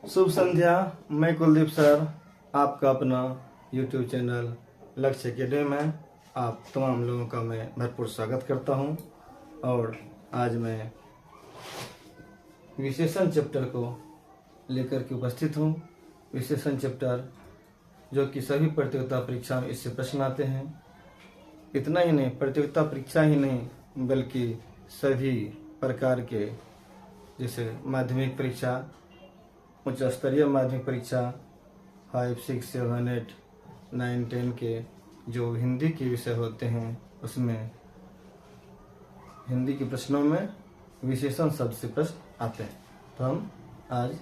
शुभ संध्या। मैं कुलदीप सर, आपका अपना YouTube चैनल लक्ष्य एकेडमी में आप तमाम लोगों का मैं भरपूर स्वागत करता हूं। और आज मैं विशेषण चैप्टर को लेकर के उपस्थित हूं। विशेषण चैप्टर जो कि सभी प्रतियोगिता परीक्षा में इससे प्रश्न आते हैं। इतना ही नहीं, प्रतियोगिता परीक्षा ही नहीं बल्कि सभी प्रकार के जैसे माध्यमिक परीक्षा, उच्च स्तरीय माध्यमिक परीक्षा 5, 6, 7, 8, 9, 10 के जो हिंदी के विषय होते हैं उसमें हिंदी के प्रश्नों में विशेषण शब्द से प्रश्न आते हैं। तो हम आज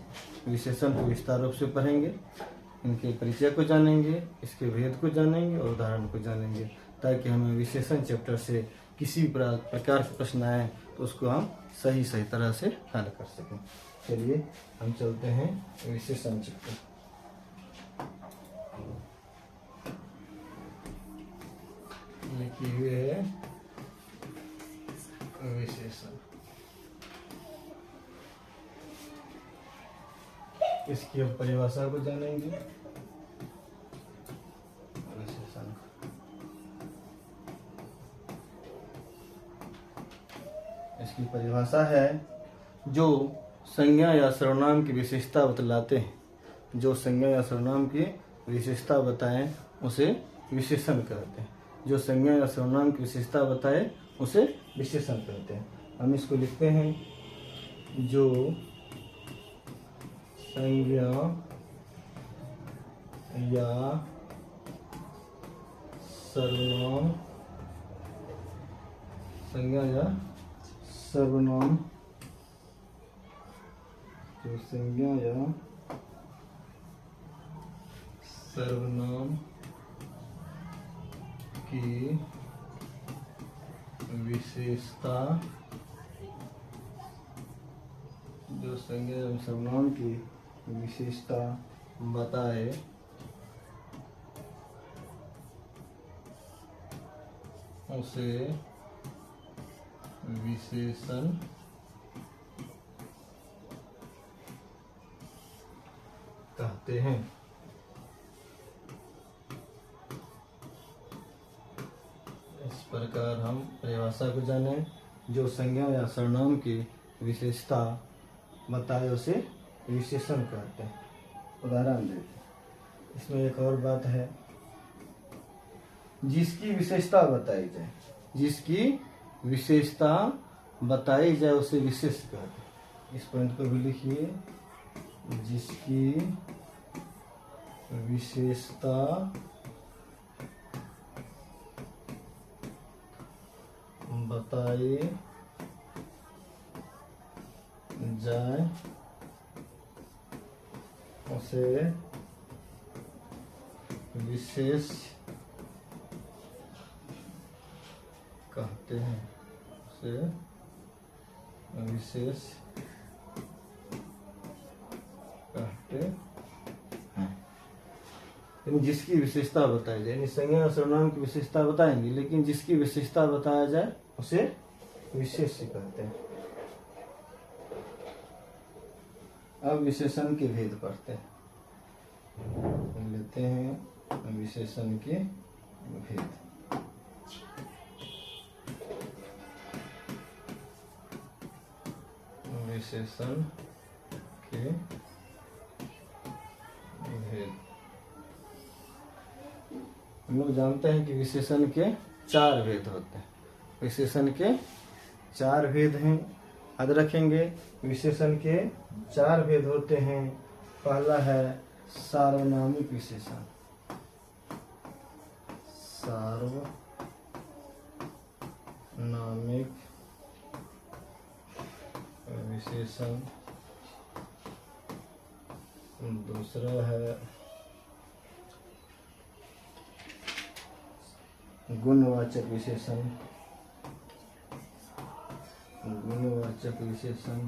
विशेषण को विस्तार रूप से पढ़ेंगे, इनके परिचय को जानेंगे, इसके भेद को जानेंगे और उदाहरण को जानेंगे, ताकि हमें विशेषण चैप्टर से किसी भी प्रकार के प्रश्न आए तो उसको हम सही तरह से हल कर सकें। चलिए हम चलते हैं विशेषण चैप्टर। लिखे हुए है विशेषण। इसकी अब परिभाषा को जानेंगे। विशेषण इसकी परिभाषा है जो संज्ञा या सर्वनाम की विशेषता बतलाते हैं। जो संज्ञा या सर्वनाम की विशेषता बताएं उसे विशेषण कहते हैं। जो संज्ञा या सर्वनाम की विशेषता बताए उसे विशेषण कहते हैं। हम इसको लिखते हैं जो संज्ञा या सर्वनाम जो संज्ञा या सर्वनाम की विशेषता, जो संज्ञा या सर्वनाम की विशेषता बताए उसे विशेषण कहते हैं। इस प्रकार हम परिभाषा को जाने। जो संज्ञा या सर्वनाम की विशेषता बताए उसे विशेषण कहते हैं। उदाहरण देते हैं। इसमें एक और बात है, जिसकी विशेषता बताई जाए, जिसकी विशेषता बताई जाए उसे विशेष कहते हैं। इस पॉइंट को भी लिखिए। जिसकी विशेषता बताई जाए उसे विशेष कहते हैं। उसे विशेष कहते हैं। यानी जिसकी विशेषता बताई जाए, यानी संज्ञा और सर्वनाम की विशेषता बताएंगे, लेकिन जिसकी विशेषता बताया जाए उसे विशेष कहते हैं। अब विशेषण के भेद पढ़ते हैं। लेते हैं विशेषण के भेद। विशेषण के भेद। हम लोग जानते हैं कि विशेषण के 4 भेद होते हैं। विशेषण के 4 भेद हैं, याद रखेंगे। विशेषण के 4 भेद होते हैं। पहला है सार्वनामिक विशेषण। सार्वनामिक विशेषण। दूसरा है गुणवाचक विशेषण। गुणवाचक विशेषण।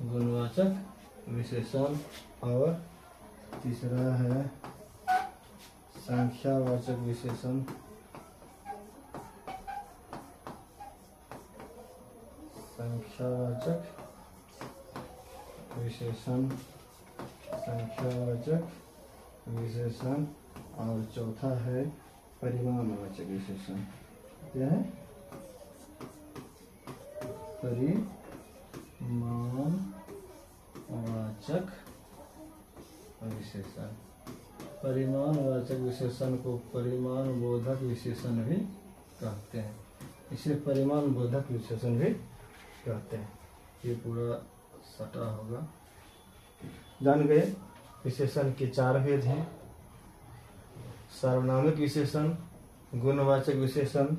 गुणवाचक विशेषण। और तीसरा है संख्यावाचक विशेषण। संख्यावाचक विशेषण, संख्यावाचक विशेषण, और चौथा है परिमाणवाचक विशेषण। क्या है? परिमाणवाचक विशेषण। परिमाणवाचक विशेषण को परिमाण बोधक विशेषण भी कहते हैं। इसे परिमाण बोधक विशेषण भी कहते हैं। ये पूरा सटा होगा। जान गए विशेषण के 4 भेद हैं: सार्वनामिक विशेषण, गुणवाचक विशेषण,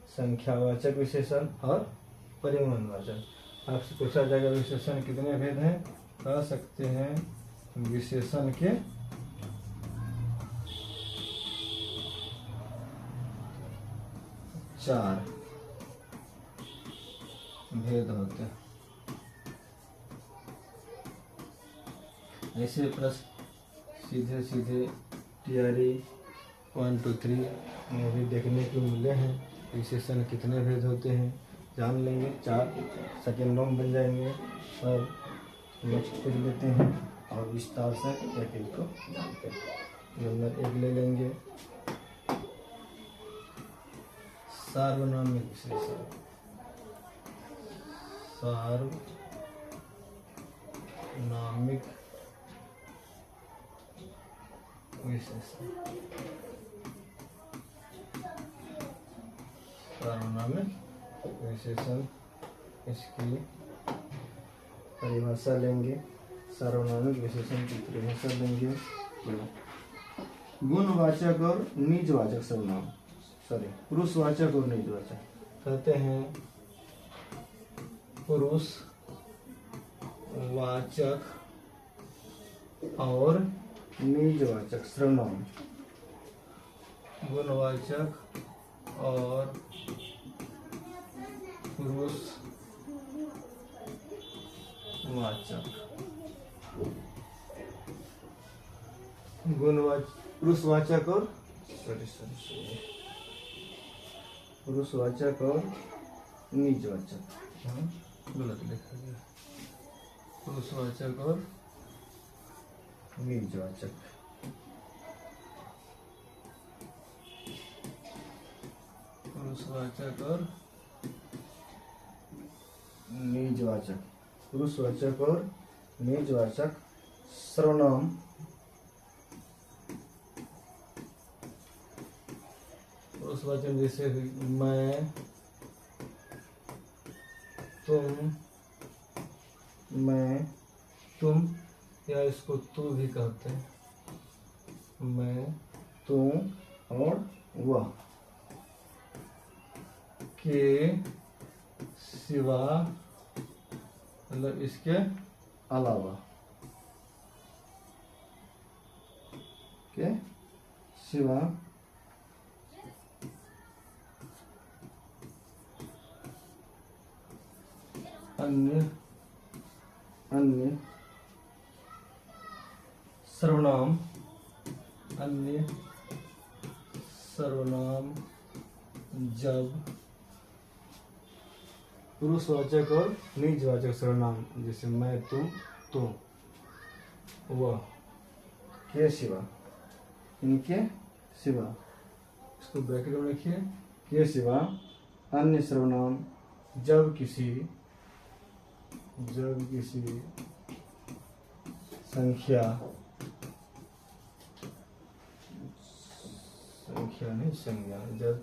संख्यावाचक विशेषण और परिमाणवाचक। आपसे पूछा जाएगा विशेषण कितने भेद हैं? कह सकते हैं विशेषण के 4 भेद होते हैं। ऐसे प्रश्न सीधे सीधे TRE 1 2 3 में भी देखने को मिले हैं। विशेषण कितने भेद होते हैं जान लेंगे। 4 सेकेंड लॉन्ग बन जाएंगे और नेक्स्ट पेज लेते हैं और विस्तार से एक एक को जानते हैं। नंबर 1 ले लेंगे, सार्वनामिक विशेषण। सार्वनामिक विशेषण, सार्वनामिक विशेषण। इसकी परिभाषा लेंगे। सार्वनामिक विशेषण की परिभाषा लेंगे। गुणवाचक और निजवाचक सर्वनाम, पुरुषवाचक और निजवाचक। कहते हैं पुरुषवाचक और निजवाचक सर्वनाम, गुणवाचक और पुरुषवाचक, पुरुषवाचक और पुरुषवाचक और निजवाचक। गलत लिखा गया। पुरुषवाचक और निजवाचक। पुरुषवाचक और निजवाचक। पुरुषवाचक और निजवाचक सर्वनाम पुरुषवाचक जैसे मैं, तुम, या इसको तू भी कहते हैं। मैं, तुम और वह के सिवा, मतलब इसके अलावा, के सिवा अन्य सर्वनाम, जब पुरुषवाचक और निजवाचक सर्वनाम जैसे मैं, तुम, वह के सिवा, इनके सिवा, इसको ब्रैकेट में लिखिए, के सिवा अन्य सर्वनाम जब किसी संख्या नहीं, संज्ञा, जब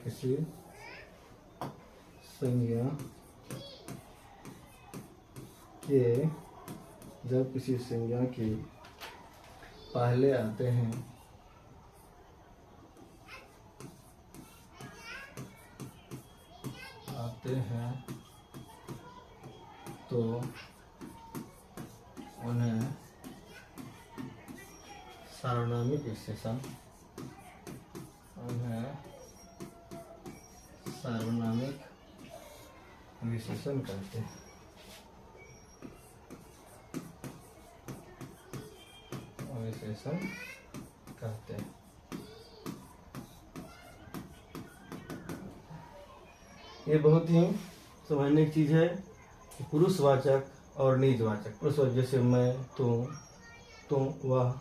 किसी संज्ञा के पहले आते हैं तो उन्हें सार्वनामिक विशेषण कहते हैं। विशेषण कहते हैं। ये बहुत ही समझने की चीज़ है। पुरुषवाचक और निजवाचक। पुरुषवाचक जैसे मैं, तुम, वह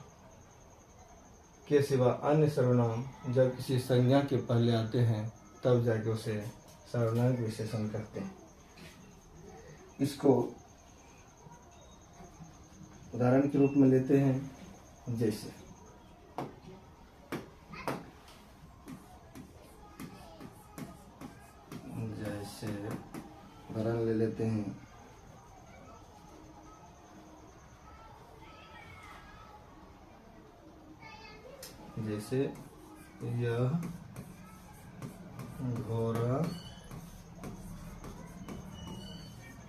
के सिवा अन्य सर्वनाम जब किसी संज्ञा के पहले आते हैं तब जाके उसे सार्वनामिक विशेषण कहते हैं। इसको उदाहरण के रूप में लेते हैं, जैसे उदाहरण ले लेते हैं, जैसे यह घोड़ा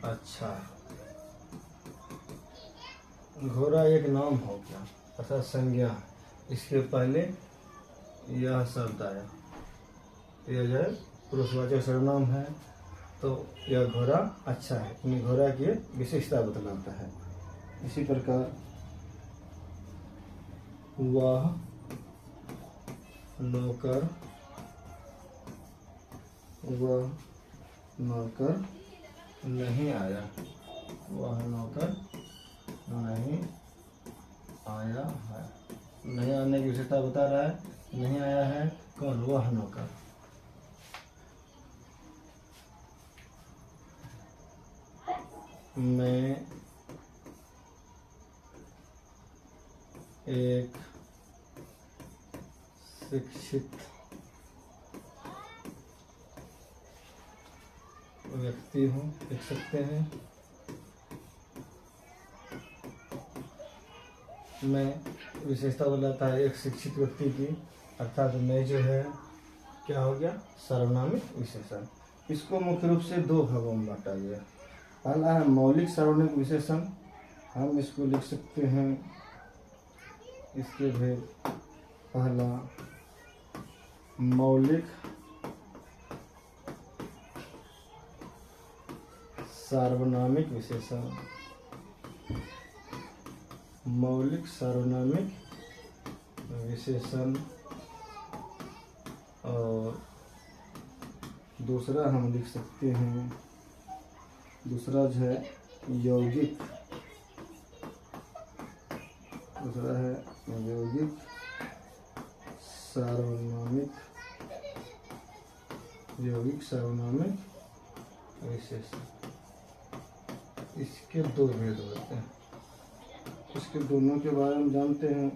अच्छा है। घोड़ा एक नाम हो गया अर्थात संज्ञा है, इसके पहले यह शब्द आया, यह जो है पुरुषवाचक सर्वनाम है, तो यह घोड़ा अच्छा है, यानी घोड़ा की विशेषता बतलाता है। इसी प्रकार वह नौकर नहीं आया, वह नौकर नहीं आया है। नहीं आने की विशेषता बता रहा है, नहीं आया है कौन? वह नौकर। मैं एक शिक्षित व्यक्ति हूँ, लिख सकते हैं। मैं विशेषता बताता है एक शिक्षित व्यक्ति की, अर्थात मैं जो है क्या हो गया? सार्वनामिक विशेषण। इसको मुख्य रूप से दो भागों में बांटा गया। पहला है मौलिक सार्वनामिक विशेषण, हम इसको लिख सकते हैं, इसके भेद पहला मौलिक सार्वनामिक विशेषण, मौलिक सार्वनामिक विशेषण, और दूसरा हम लिख सकते हैं, दूसरा जो है यौगिक, दूसरा है यौगिक सार्वनामिक, यौगिक सार्वनामिक विशेषण। इसके दो भेद होते हैं, इसके दोनों के बारे में जानते हैं।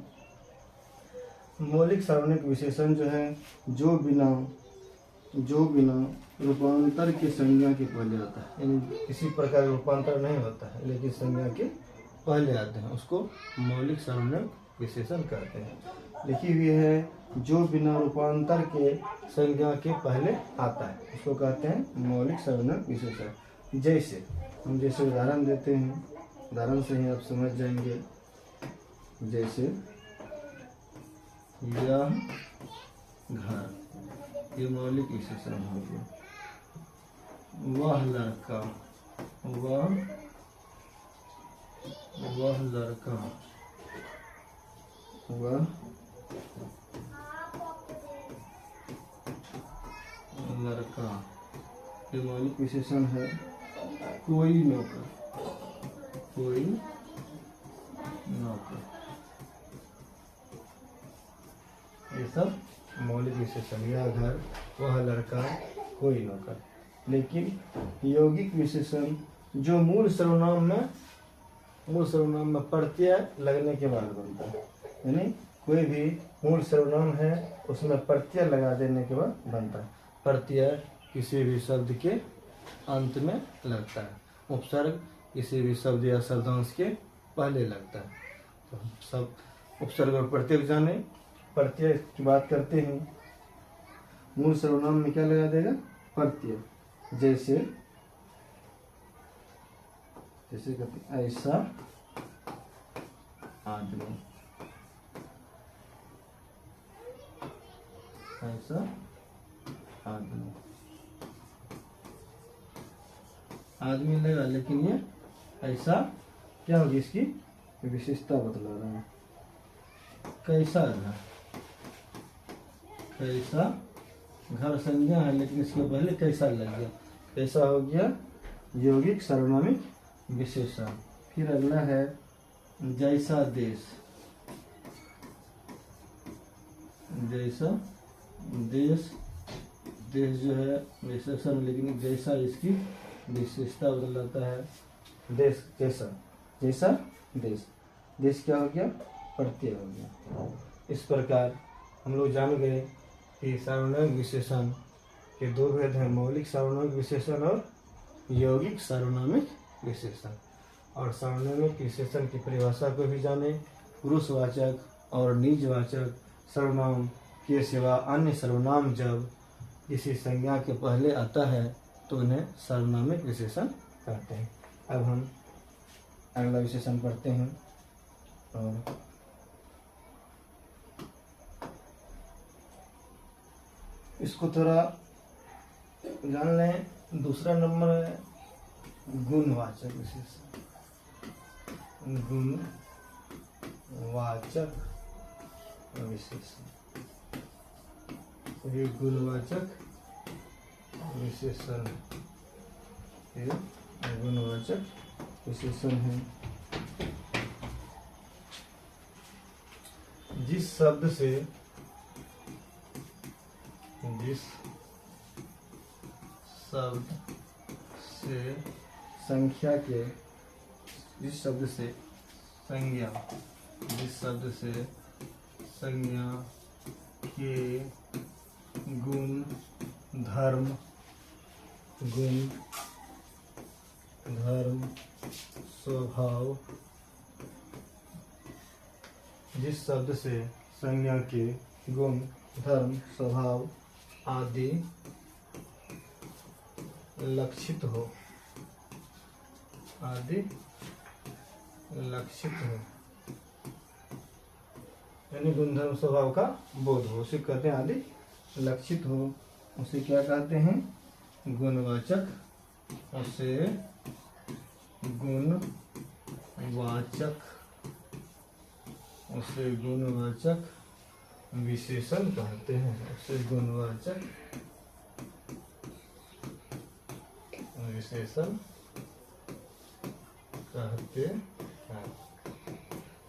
मौलिक सार्वनामिक विशेषण जो है जो बिना रूपांतर के संज्ञा के पहले आता है, यानी किसी प्रकार रूपांतर नहीं होता है लेकिन संज्ञा के पहले आते हैं, उसको मौलिक सार्वनामिक विशेषण कहते हैं। लिखी हुई है जो बिना रूपांतर के संज्ञा के पहले आता है, उसको कहते हैं मौलिक सार्वनामिक विशेषण। जैसे हम उदाहरण देते हैं, उदाहरण से ही आप समझ जाएंगे। जैसे यह घर, ये मौलिक विशेषण हो गया। वह लड़का, वह लड़का, वह लड़का, ये मौलिक विशेषण है। कोई नौकर, कोई नौकर, ये सब मौलिक विशेषण। यह घर, वह लड़का, कोई नौकर। लेकिन यौगिक विशेषण जो मूल सर्वनाम में प्रत्यय लगने के बाद बनता है, यानी कोई भी मूल सर्वनाम है उसमें प्रत्यय लगा देने के बाद बनता है। प्रत्यय किसी भी शब्द के अंत में लगता है, उपसर्ग किसी भी शब्द या शब्दांश के पहले लगता है। तो सब उपसर्ग और प्रत्यय जाने। प्रत्यय की बात करते हैं, मूल सर्वनाम में क्या लगा देगा? प्रत्यय। जैसे कहते हैं ऐसा आदमी, ऐसा आदमी, आदमी लगा, लेकिन ये ऐसा क्या होगी? इसकी विशेषता बतला रहा है। कैसा घर, कैसा घर संज्ञा है लेकिन इसके पहले कैसा लग गया, कैसा हो गया? यौगिक सार्वनामिक विशेषण। फिर अगला है जैसा देश। जैसा देश, देश जो है विशेषण, लेकिन जैसा इसकी विशेषता बदलाता है। देश जैसा, जैसा देश, देश क्या हो गया, प्रत्यय हो गया। इस प्रकार हम लोग जान गए कि सार्वनामिक विशेषण के दो भेद हैं, मौलिक सार्वनामिक विशेषण और यौगिक सार्वनामिक विशेषण। और सार्वनामिक विशेषण की परिभाषा को भी जाने। पुरुषवाचक और निजवाचक सर्वनाम के सिवा अन्य सर्वनाम जब किसी संज्ञा के पहले आता है तो उन्हें सार्वनामिक विशेषण कहते हैं। अब हम अगला विशेषण पढ़ते हैं और इसको थोड़ा जान लें। दूसरा नंबर है गुणवाचक विशेषण। गुणवाचक विशेषण, ये गुणवाचक विशेषण, ये गुणवाचक विशेषण है। जिस शब्द से संख्या के, जिस शब्द से संज्ञा, जिस शब्द से संज्ञा के गुण, धर्म, स्वभाव, जिस शब्द से संज्ञा के गुण, धर्म, स्वभाव आदि लक्षित हो, यानी गुणधर्म स्वभाव का बोध हो, उसे कहते हैं आदि लक्षित हो, उसे क्या कहते हैं, गुणवाचक। उसे गुणवाचक विशेषण कहते हैं। उसे गुणवाचक विशेषण कहते हैं।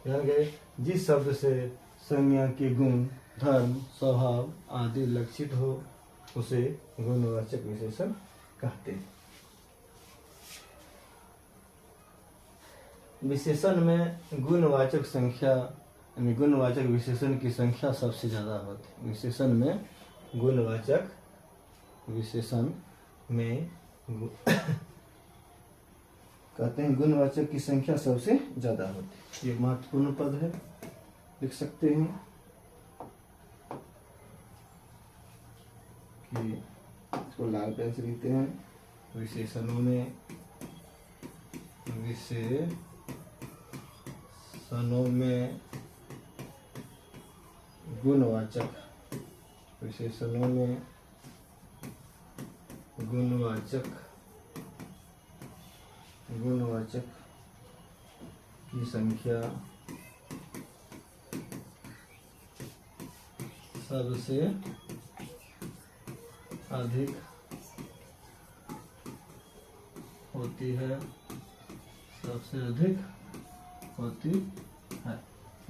ध्यान गए, जिस शब्द से संज्ञा के गुण, धर्म, स्वभाव आदि लक्षित हो उसे गुणवाचक विशेषण कहते हैं। विशेषण में गुणवाचक संख्या, यानी गुणवाचक विशेषण की संख्या सबसे ज्यादा होती है। विशेषण में गुणवाचक विशेषण में कहते हैं गुणवाचक की संख्या सबसे ज्यादा होती है। ये महत्वपूर्ण पद है, लिख सकते हैं कि इसको लाल पेन से लिखते हैं। विशेषणों में गुणवाचक, विशेषणों में गुणवाचक की संख्या सबसे अधिक होती है,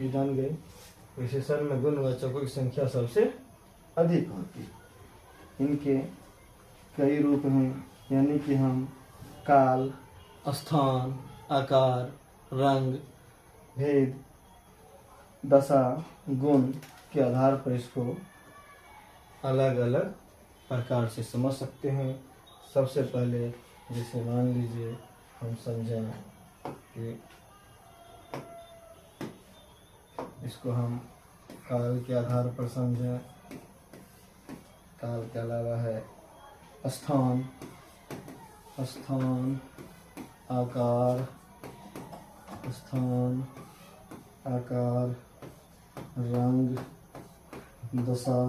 ये जान गए। विशेषण में गुणवाचकों की संख्या सबसे अधिक होती है। इनके कई रूप हैं, यानी कि हम काल, स्थान, आकार, रंग, भेद, दशा, गुण के आधार पर इसको अलग अलग प्रकार से समझ सकते हैं। सबसे पहले जैसे मान लीजिए हम समझें कि इसको हम काल के आधार पर समझें। काल के अलावा है स्थान, आकार, रंग, दशा,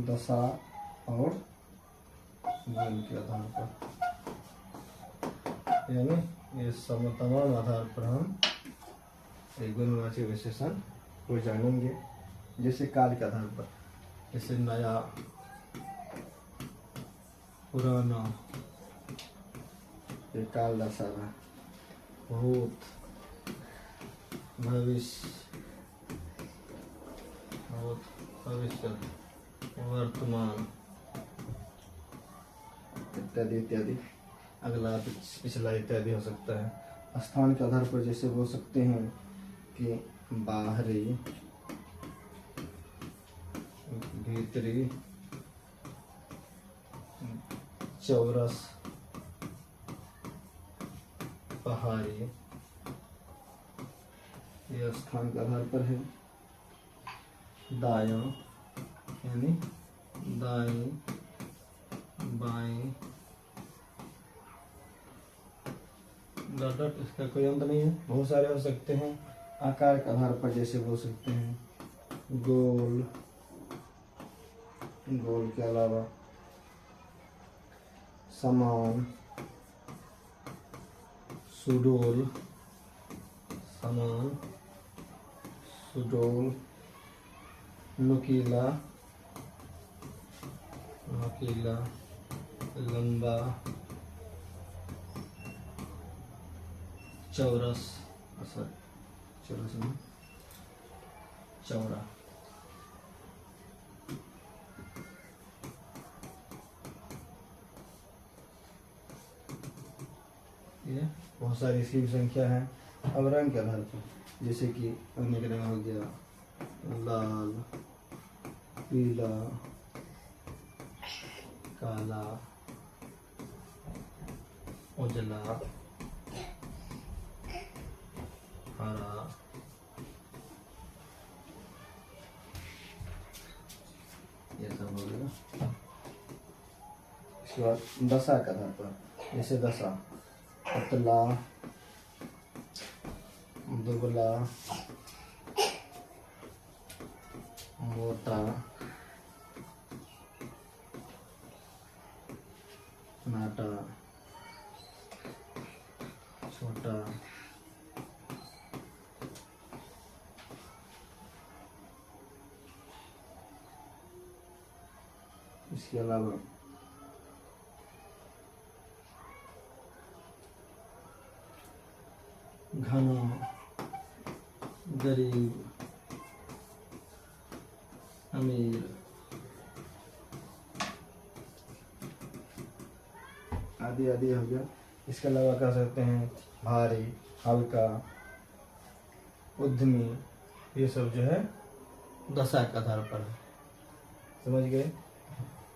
दशा और गुण के आधार पर। यानी ये सब तमाम आधार पर हम एक गुणवाचक विशेषण को जानेंगे। जैसे काल के आधार पर, जैसे नया, पुराना, ये काल दर्शा रहा, भूत, भविष्य, वर्तमान इत्यादि इत्यादि, अगला, पिछला इत्यादि हो सकता है। स्थान के आधार पर जैसे बोल सकते हैं कि बाहरी, भीतरी, चौरस, पहाड़ी, यह स्थान के आधार पर है। दायां यानी दाएं, बाएं, डॉट, इसका कोई अंत नहीं है, बहुत सारे हो सकते हैं। आकार के आधार पर जैसे बोल सकते हैं गोल, गोल के अलावा समान, सुडोल, समान, सुडोल, नुकीला, नुकीला, लंबा, चौरस, चौरस में चौड़ा। ये बहुत सारी इसकी संख्या है। अब रंग के आधार पर जैसे कि अनेक रंग हो गया, लाल, पीला, काला, उजला, हरा, ये सब हो गया। इसके बाद दशा के आधार पर जैसे दशा, पतला, दुबला, मोटा, नाटा, छोटा, इसके अलावा घना, गरीब, अमीर, आदि आदि हो गया। इसके अलावा कह सकते हैं भारी, हल्का, उद्यमी, ये सब जो है दशा के आधार पर है। समझ गए?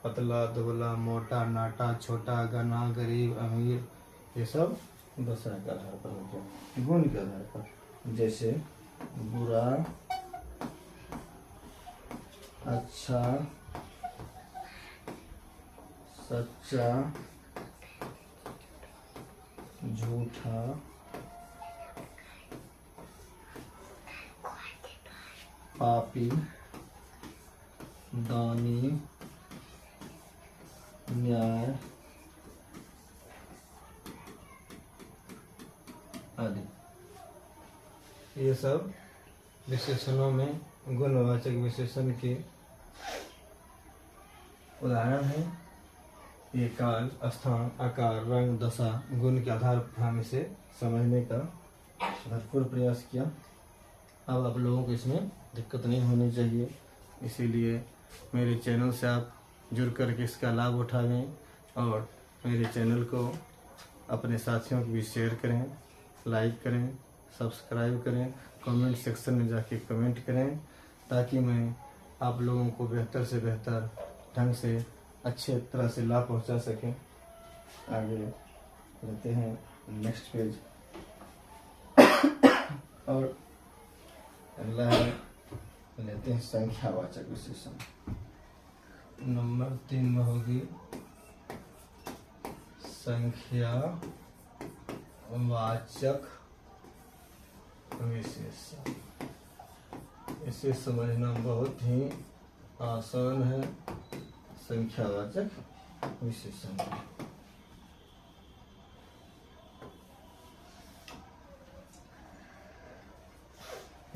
पतला, दुबला, मोटा, नाटा, छोटा, घना, गरीब, अमीर, ये सब दशा के आधार पर हो गया। गुण के आधार पर जैसे बुरा, अच्छा, सच्चा, झूठा, पापी, दानी, न्याय आदि, ये सब विशेषणों में गुणवाचक विशेषण के उदाहरण है। ये काल, स्थान, आकार, रंग, दशा, गुण के आधार पर हम इसे समझने का भरपूर प्रयास किया। अब आप लोगों को इसमें दिक्कत नहीं होनी चाहिए, इसीलिए मेरे चैनल से आप जुड़ करके इसका लाभ उठाएं और मेरे चैनल को अपने साथियों को भी शेयर करें, लाइक करें, सब्सक्राइब करें, कमेंट सेक्शन में जाके कमेंट करें, ताकि मैं आप लोगों को बेहतर से बेहतर ढंग से अच्छे तरह से लाभ पहुंचा सकें। आगे लेते हैं नेक्स्ट पेज और अगला है, लेते हैं संख्यावाचक विशेषण। नंबर 3 में होगी संख्यावाचक विशेषण। इसे समझना बहुत ही आसान है। संख्यावाचक विशेषण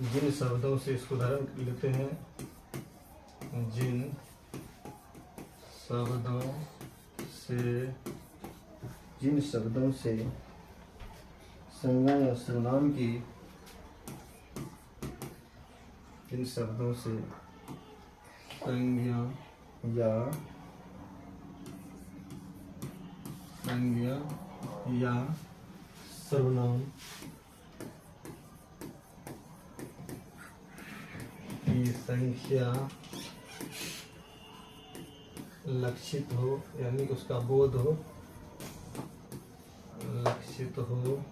जिन शब्दों से, इसको उदाहरण लेते हैं, जिन शब्दों से संज्ञा या सर्वनाम की, जिन शब्दों से संज्ञा या सर्वनाम की संख्या लक्षित हो, यानी कि उसका बोध हो, लक्षित हो,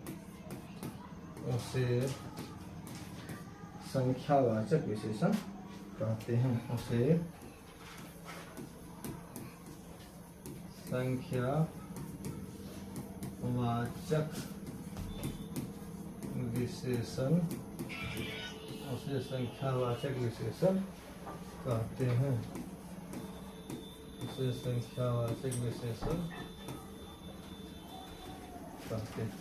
उसे संख्यावाचक विशेषण कहते हैं। उसे संख्यावाचक विशेषण कहते हैं। उसे संख्यावाचक विशेषण कहते हैं।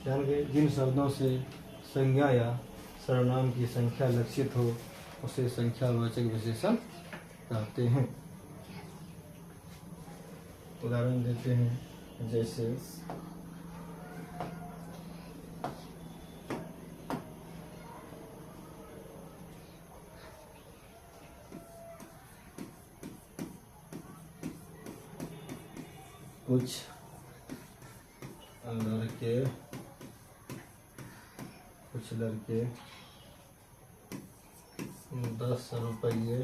ध्यान के, जिन शब्दों से संज्ञा या सर्वनाम की संख्या लक्षित हो, उसे संख्यावाचक विशेषण कहते हैं। उदाहरण देते हैं, जैसे कुछ लड़के 10 रुपये,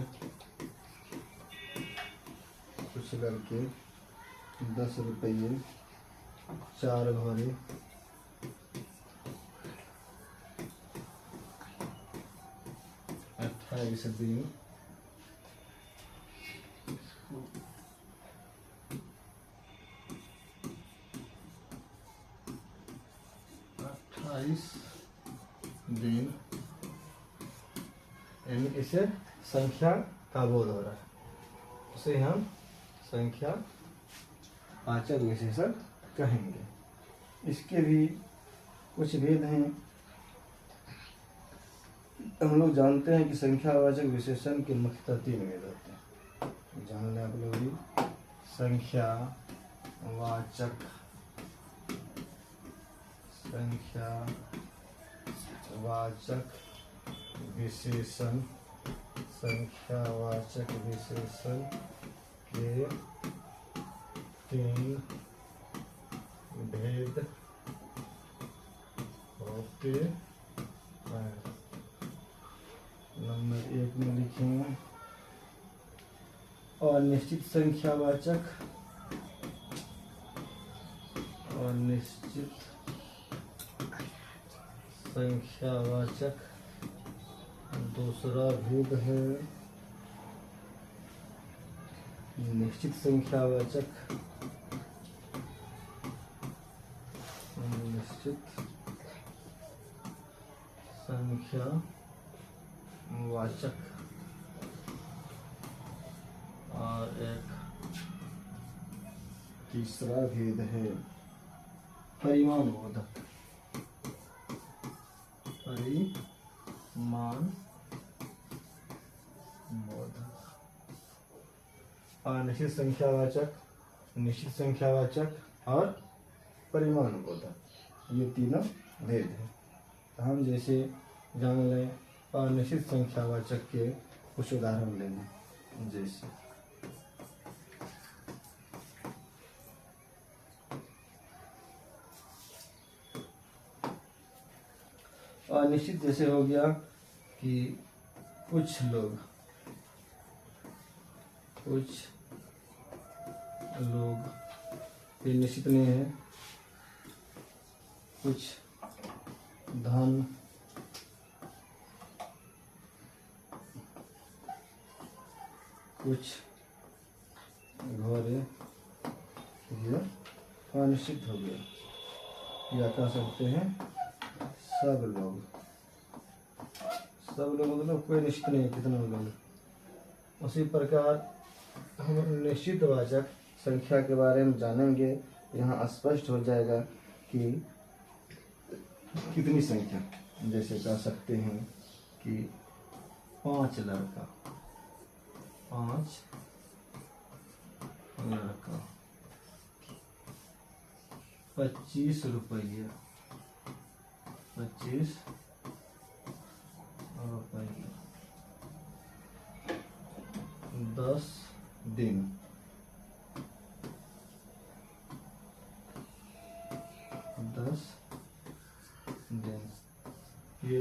कुछ लड़के 10 रुपये 4 भरे 28 दिन 28 दिन, यानी इसे संख्या का बोध हो रहा है, उसे हम संख्या वाचक विशेषण कहेंगे। इसके भी कुछ भेद हैं। हम लोग जानते हैं कि संख्यावाचक विशेषण के मुख्यतः 3 भेद होते हैं। जान लें आप लोग भी। संख्यावाचक विशेषण के 3 भेद होते हैं। नंबर 1 में लिखेंगे अनिश्चित संख्यावाचक, अनिश्चित संख्यावाचक। दूसरा भेद है निश्चित संख्यावाचक, निश्चित संख्यावाचक। और एक तीसरा भेद है परिमाणबोधक, अनिश्चित संख्यावाचक, निश्चित संख्यावाचक और परिमाणबोधक, ये तीनों भेद हैं। तो हम जैसे जान लें अनिश्चित संख्यावाचक के कुछ उदाहरण लेंगे। जैसे अनिश्चित जैसे हो गया कि कुछ लोग ये निश्चित नहीं है। कुछ धन, कुछ घोड़े, ये अनिश्चित हो गया। या कह सकते हैं सब लोग मतलब कोई निश्चित नहीं कितना लोग। उसी प्रकार हम निश्चित वाचक संख्या के बारे में जानेंगे। यहाँ स्पष्ट हो जाएगा कि कितनी संख्या, जैसे कह सकते हैं कि 5 लड़का, 5 लड़का 25 रुपया, 25 रुपया 10 दिन, 10 दिन ये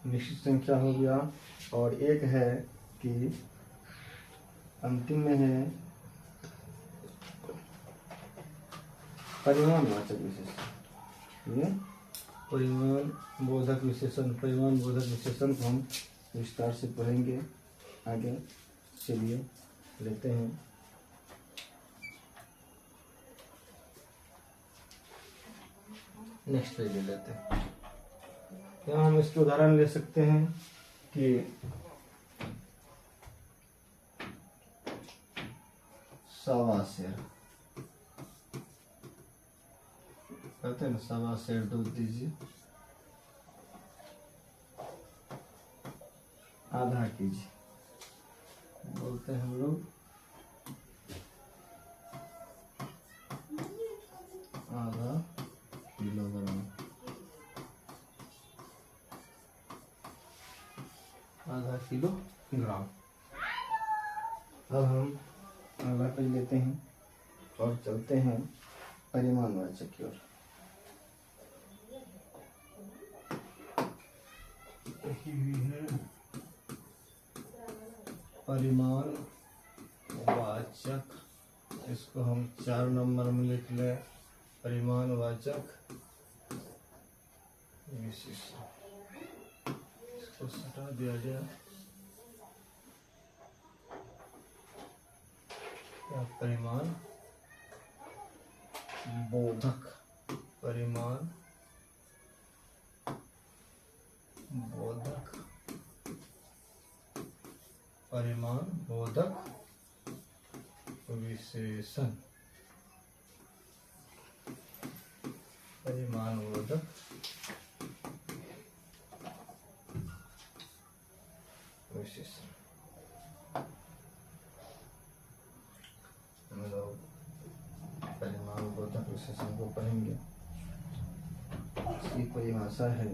निश्चित संख्या हो गया। और एक है कि अंतिम में है परिमाणवाचक विशेषण। ये परिमाण बोधक विशेषण, परिमाण बोधक विशेषण को हम विस्तार से पढ़ेंगे आगे। चलिए लेते हैं। नेक्स्ट पेज ले लेते हैं। यहाँ हम इसके उदाहरण ले सकते हैं कि सवा सेर, कहते हैं ना, सवा सेर दूध दीजिए, आधा कीजिए, बोलते हैं हम लोग आधा किलोग्राम, आधा किलोग्राम। अब हम अगला पेज लेते हैं और चलते हैं परिमाणवाचक की ओर। परिमाणवाचक, इसको हम 4 नंबर में लिख लें। परिमाणवाचक विशेषण, इसको हटा दिया जाए। परिमाण बोधक, परिमाण बोधक, परिमाण बोधक विशेषण, परिमाण बोधक विशेषण। हम लोग परिमाण बोधक विशेषण को पढ़ेंगे। इसकी परिभाषा है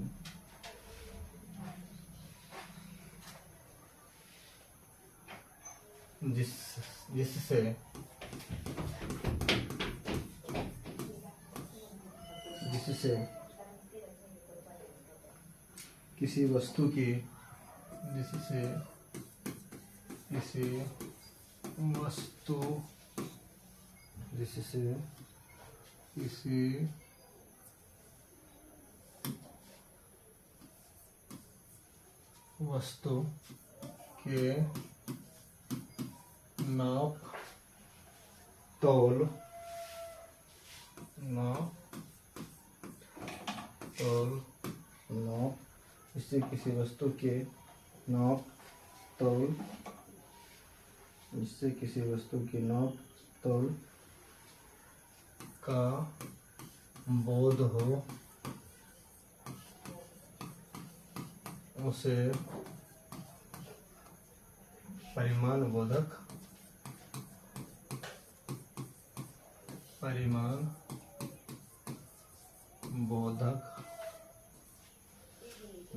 जिससे किसी वस्तु की, जिससे किसी वस्तु, जिससे किसी वस्तु के नाप तौल, इससे किसी वस्तु के नाप तौल, जिससे किसी वस्तु के नाप तौल का बोध हो, उसे परिमाण बोधक, परिमाण बोधक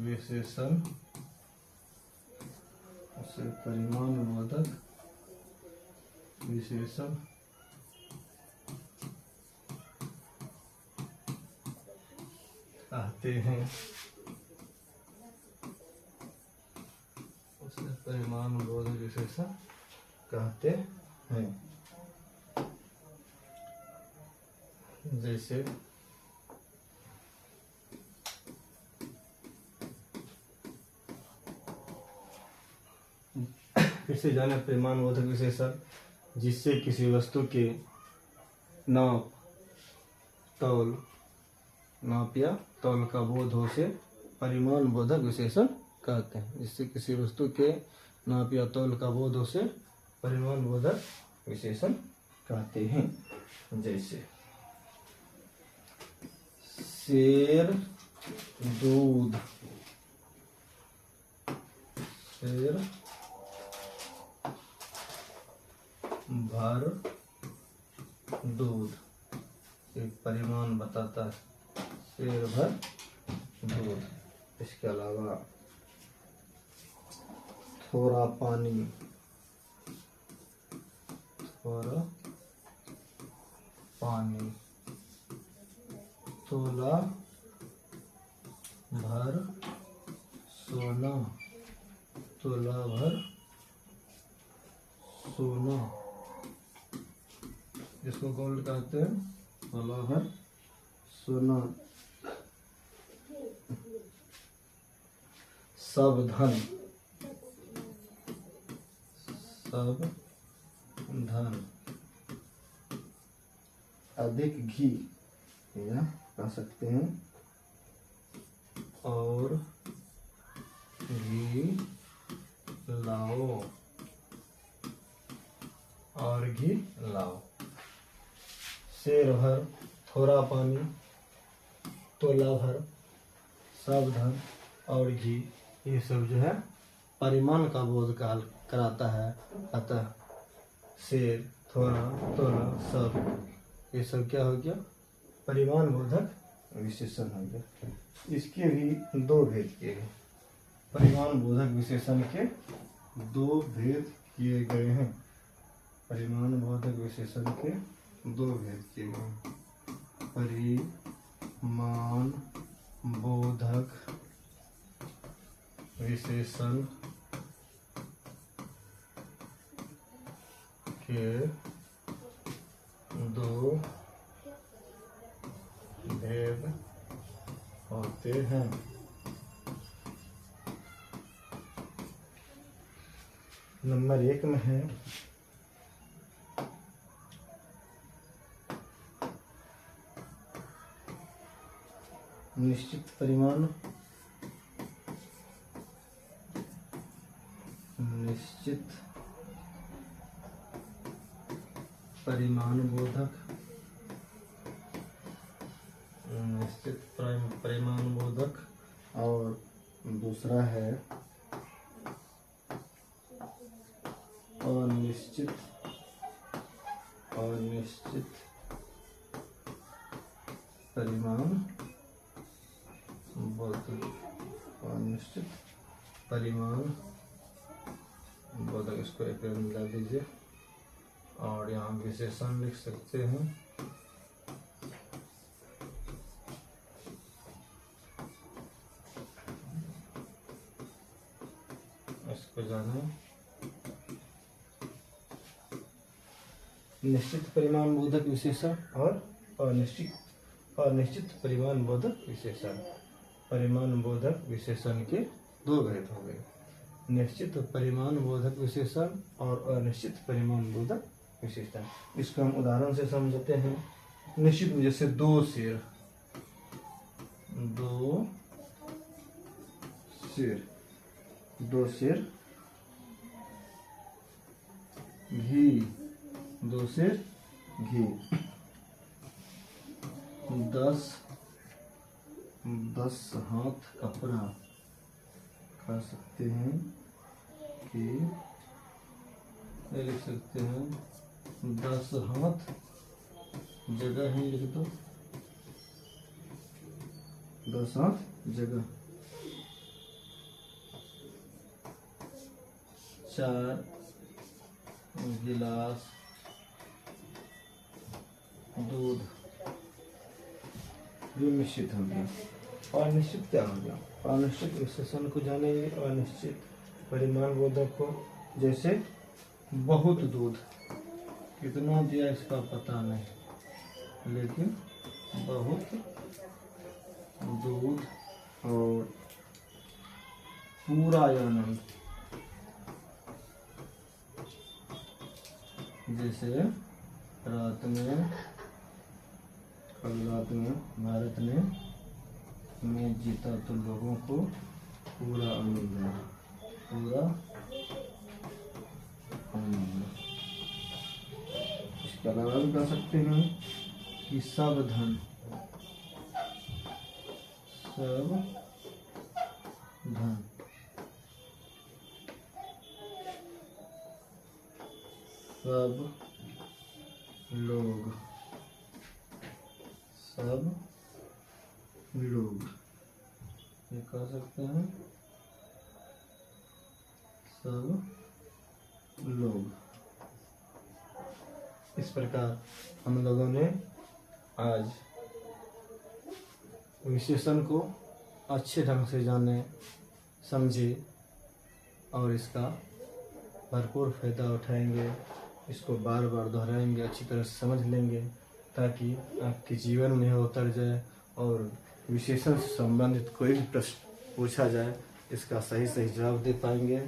विशेषण, उसे परिमाण बोधक विशेषण कहते हैं। उसे परिमाण बोधक विशेषण कहते हैं। जैसे फिर से जाने परिमाण बोधक विशेषण, जिससे किसी वस्तु के नाप तौल, नाप या तौल का बोध हो, से परिमाण बोधक विशेषण कहते हैं। जिससे किसी वस्तु के नाप या तौल का बोध हो, से परिमाण बोधक विशेषण कहते हैं। जैसे सेर दूध शेर भर दूध, एक परिमाण बताता है, शेर भर दूध। इसके अलावा थोड़ा पानी, थोड़ा पानी, तोला भर सोना, तोला भर सोना, जिसको गोल्ड कहते हैं, तोला भर सोना। सब धन, सब धन, अधिक घी, या कह सकते हैं और घी लाओ, और घी लाओ। शेर भर, थोड़ा पानी, तोला भर, सब धन और घी, ये सब जो है परिमाण का बोध काल कराता है। अतः शेर, थोड़ा, तोला, सब, ये सब क्या हो गया, परिमाण बोधक विशेषण हो गया। इसके भी दो भेद किए गए, परिमाण बोधक विशेषण के दो भेद किए गए हैं। परिमाण बोधक विशेषण के दो भेद किए गए हैं। परिमाण बोधक विशेषण के दो भेद होते हैं। नंबर 1 में है निश्चित परिमाण, निश्चित परिमाण बोधक, निश्चित परिमाण बोधक, और दूसरा है अनिश्चित, अनिश्चित परिमाण बोधक, अनिश्चित परिमाण बोधक। इसको एक पेन मिला दीजिए और यहाँ विशेषण लिख सकते हैं। इसको जाने निश्चित परिमाण बोधक विशेषण और अनिश्चित परिमाण बोधक विशेषण। परिमाण बोधक विशेषण के दो भेद हो गए, निश्चित परिमाण बोधक विशेषण और अनिश्चित परिमाण बोधक विशेषण। इसको हम उदाहरण से समझते हैं। निश्चित में जैसे दो शेर, दो शेर, दो शेर घी, दो शेर घी, 10 हाथ कपड़ा, कह सकते हैं कि लिख सकते हैं 10 हाथ जगह ही लिख दो, 10 हाथ जगह। 4 गिलास दूध, ये निश्चित हो गया। अनिश्चित क्या हो गया, अनिश्चित विशेषण को जानेंगे। अनिश्चित परिमाण बोधक को, जैसे बहुत दूध, कितना दिया इसका पता नहीं, लेकिन बहुत दूध और पूरा आनंद, जैसे रात में, कल रात में भारत ने मैच जीता तो लोगों को पूरा आनंद है, पूरा आनंद। इसके अलावा भी कह सकते हैं कि सब धन, सब धन, सब लोग, सब लोग, ये कह सकते हैं सब लोग। इस प्रकार हम लोगों ने आज विशेषण को अच्छे ढंग से जाने, समझे और इसका भरपूर फायदा उठाएंगे। इसको बार बार दोहराएंगे, अच्छी तरह से समझ लेंगे ताकि आपके जीवन में उतर जाए और विशेषण से संबंधित कोई भी प्रश्न पूछा जाए इसका सही सही जवाब दे पाएंगे।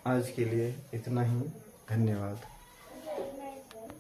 आज के लिए इतना ही, धन्यवाद।